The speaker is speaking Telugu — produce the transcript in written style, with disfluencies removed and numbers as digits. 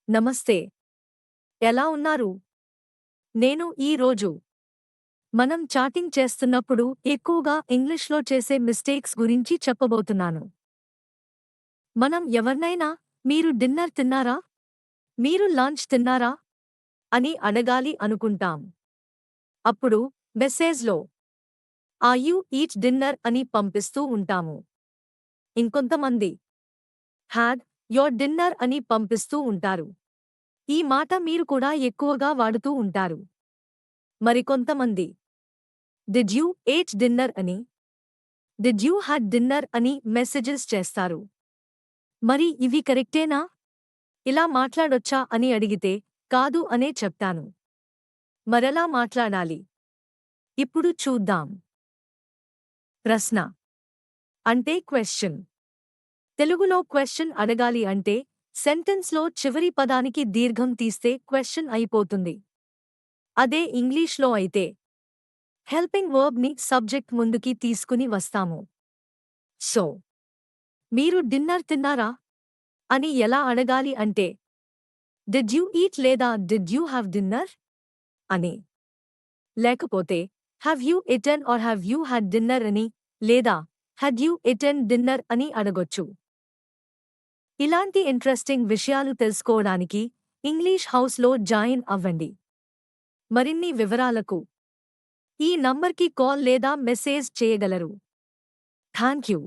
నమస్తే. ఎలా ఉన్నారు? నేను ఈ రోజు మనం చాటింగ్ చేస్తున్నప్పుడు ఎక్కువగా ఇంగ్లీష్‌లో చేసే మిస్టేక్స్ గురించి చెప్పబోతున్నాను. మనం ఎవర్నైనా మీరు డిన్నర్ తిన్నారా? మీరు లంచ్ తిన్నారా? అని అడగాలి అనుకుంటాం. అప్పుడు మెసేజ్‌లో ఆర్ యూ ఈట్ డిన్నర్ అని పంపిస్తూ ఉంటాము. ఇంకొంతమంది హ్యాడ్ యోర్ డిన్నర్ అని పంపిస్తూ ఉంటారు. ఈ మాట మీరు కూడా ఎక్కువగా వాడుతూ ఉంటారు. మరికొంతమంది డిడ్ యూ ఏట్ డిన్నర్ అని, డిడ్ యూ హ్యాడ్ డిన్నర్ అని మెసేజెస్ చేస్తారు. మరి ఇవి కరెక్టేనా? ఇలా మాట్లాడొచ్చా అని అడిగితే కాదు అనే చెప్తాను. మరెలా మాట్లాడాలి? ఇప్పుడు చూద్దాం. ప్రశ్న అంటే క్వెశ్చన్. తెలుగులో క్వెశ్చన్ అడగాలి అంటే సెంటెన్స్‌లో చివరి పదానికి దీర్ఘం తీస్తే క్వెశ్చన్ అయిపోతుంది. అదే ఇంగ్లీష్‌లో అయితే హెల్పింగ్ వర్బ్‌ని సబ్జెక్ట్ ముందుకి తీసుకుని వస్తాము. సో, మీరు డిన్నర్ తిన్నారా? అని ఎలా అడగాలి అంటే డిడ్ యూ ఈట్ లేదా డిడ్ యూ హ్యావ్ డిన్నర్ అని. లేకపోతే have you eaten or have you had dinner అని లేదా హ్యాడ్ యూ ఎటెన్ డిన్నర్ అని అడగొచ్చు. ఇలాంటి ఇంట్రెస్టింగ్ విషయాలు తెలుసుకోవడానికి ఇంగ్లీష్ హౌస్లో జాయిన్ అవ్వండి. మరిన్ని వివరాలకు ఈ నంబర్కి కాల్ లేదా మెసేజ్ చేయగలరు. Thank you.